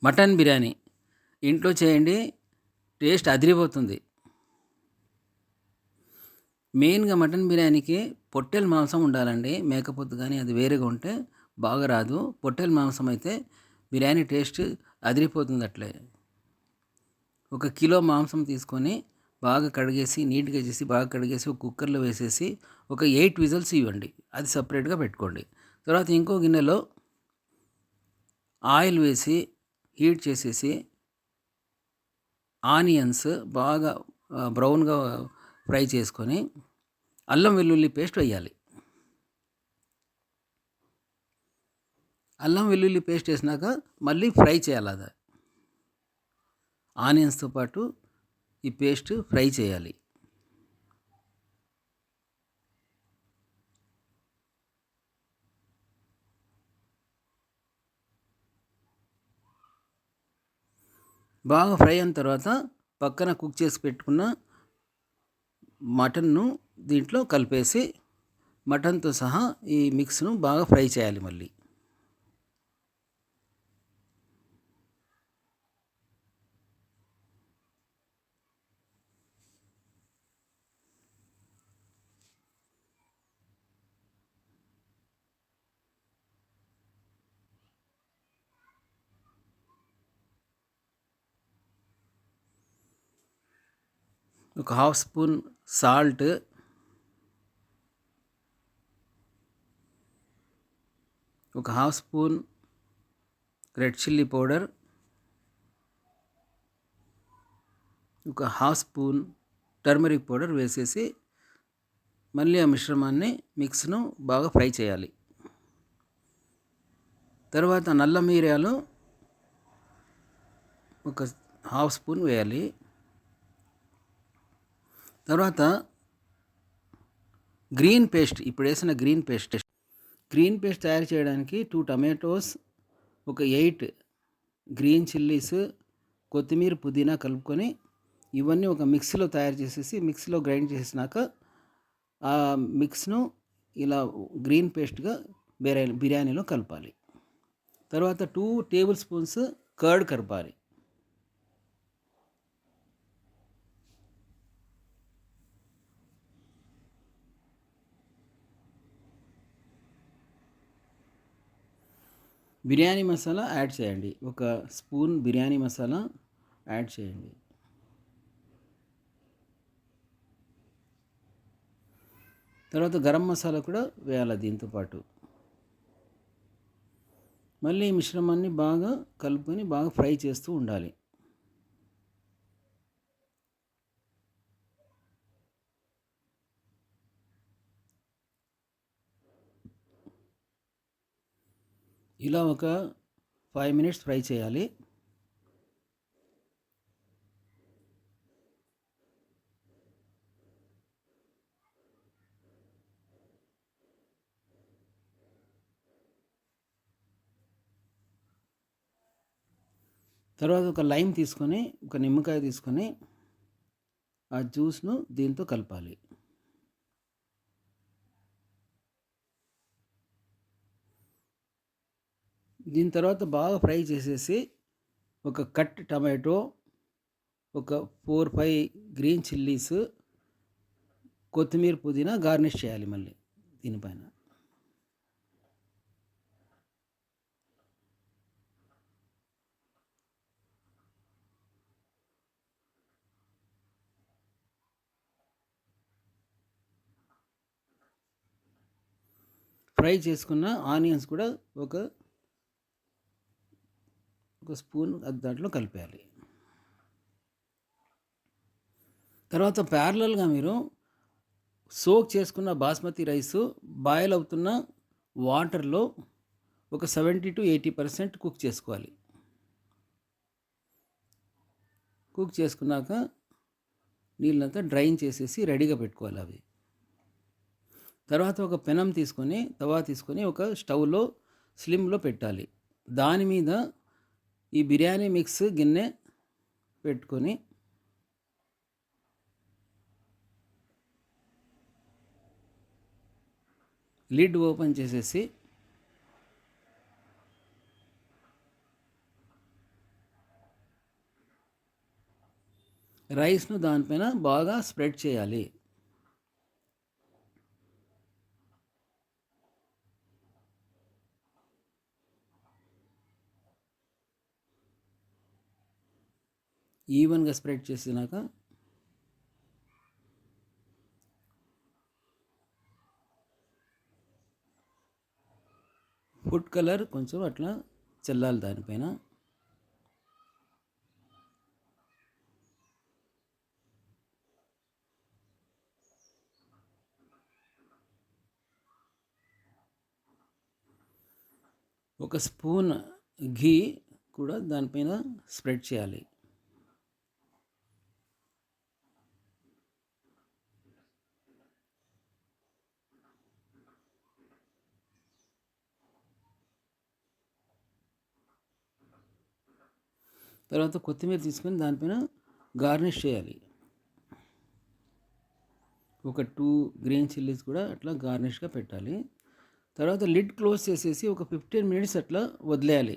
Mutton biryani ఇంట్లో చేయండి, taste అదిరిపోతుంది. మెయిన్‌గా మటన్ బిర్యానీకి పొట్టేలు మాంసం ఉండాలండి. మేకపోతు గానీ అది వేరేగా ఉంటే బాగా రాదు. పొట్టేలు మాంసం అయితే బిర్యానీ టేస్ట్ అదిరిపోతుంది అట్లే. 1 కిలో మాంసం తీసుకొని బాగా కడిగేసి, నీట్‌గా చేసి, బాగా కడిగేసి ఒక కుక్కర్‌లో వేసేసి ఒక 8 విజిల్స్ ఇవ్వండి. అది సెపరేట్‌గా పెట్టుకోండి. తర్వాత ఇంకో గిన్నెలో ఆయిల్ వేసి హీట్ చేసేసి ఆనియన్స్ బాగా బ్రౌన్‌గా ఫ్రై చేసుకొని అల్లం వెల్లుల్లి పేస్ట్ వేయాలి. అల్లం వెల్లుల్లి పేస్ట్ వేసినాక మళ్ళీ ఫ్రై చేయాలి అది. ఆనియన్స్‌తో పాటు ఈ పేస్ట్ ఫ్రై చేయాలి. బాగా ఫ్రై అయిన తర్వాత పక్కన కుక్ చేసి పెట్టుకున్న మటన్ను దీంట్లో కలిపేసి మటన్తో సహా ఈ మిక్స్ను బాగా ఫ్రై చేయాలి మళ్ళీ. ఒక హాఫ్ స్పూన్ సాల్ట్, ఒక half spoon red chilli powder, ఒక హాఫ్ స్పూన్ టర్మరిక్ పౌడర్ వేసేసి మళ్ళీ ఆ మిశ్రమాన్ని మిక్స్ను బాగా ఫ్రై చేయాలి. తర్వాత నల్ల మిరియాలు ఒక హాఫ్ స్పూన్ వేయాలి. తర్వాత గ్రీన్ పేస్ట్, ఇప్పుడు వేసిన గ్రీన్ పేస్ట్ తయారు చేయడానికి 2 టమాటోస్, ఒక 8 గ్రీన్ చిల్లీస్, కొత్తిమీర, పుదీనా కలుపుకొని ఇవన్నీ ఒక మిక్సీలో తయారు చేసేసి మిక్సీలో గ్రైండ్ చేసినాక ఆ మిక్స్ను ఇలా గ్రీన్ పేస్ట్గా బిర్యానీలో కలపాలి. తర్వాత 2 టేబుల్ స్పూన్స్ కర్డ్ కలపాలి. బిర్యానీ మసాలా యాడ్ చేయండి. ఒక స్పూన్ బిర్యానీ మసాలా యాడ్ చేయండి. తర్వాత గరం మసాలా కూడా వేయాలి దీంతో పాటు. మళ్ళీ ఈ మిశ్రమాన్ని బాగా కలుపుకొని బాగా ఫ్రై చేస్తూ ఉండాలి. ఇలా ఒక 5 మినిట్స్ ఫ్రై చేయాలి. తర్వాత ఒక లైమ్ తీసుకొని, ఒక నిమ్మకాయ తీసుకొని ఆ జ్యూస్ను దీంతో కలపాలి. దీని తర్వాత బాగా ఫ్రై చేసేసి ఒక కట్ టమాటో, ఒక 4, 5 గ్రీన్ చిల్లీస్, కొత్తిమీర, పుదీనా గార్నిష్ చేయాలి మళ్ళీ దీనిపైన. ఫ్రై చేసుకున్న ఆనియన్స్ కూడా ఒక స్పూన్ దాంట్లో కలిపేయాలి. తర్వాత ప్యారలల్గా మీరు సోక్ చేసుకున్న బాస్మతి రైసు బాయిల్ అవుతున్న వాటర్లో ఒక 70-80% కుక్ చేసుకోవాలి. కుక్ చేసుకున్నాక నీళ్ళంతా డ్రైన్ చేసేసి రెడీగా పెట్టుకోవాలి అవి. తర్వాత ఒక పెనం తీసుకొని, తవా తీసుకొని ఒక స్టవ్లో స్లిమ్లో పెట్టాలి. దాని మీద ఈ బిర్యానీ మిక్స్ గిన్నె పెట్టుకొని లిడ్ ఓపెన్ చేసేసి రైస్ను దానిపైన బాగా స్ప్రెడ్ చేయాలి. ఈవెన్గా స్ప్రెడ్ చేసినాక ఫుడ్ కలర్ కొంచెం అట్లా చల్లాలి దానిపైన. ఒక స్పూన్ ఘీ కూడా దానిపైన స్ప్రెడ్ చేయాలి. తర్వాత కొత్తిమీర తీసుకొని దానిపైన గార్నిష్ చేయాలి. ఒక 2 గ్రీన్ చిల్లీస్ కూడా అట్లా గార్నిష్గా పెట్టాలి. తర్వాత లిడ్ క్లోజ్ చేసేసి ఒక 15 మినిట్స్ అట్లా వదిలేయాలి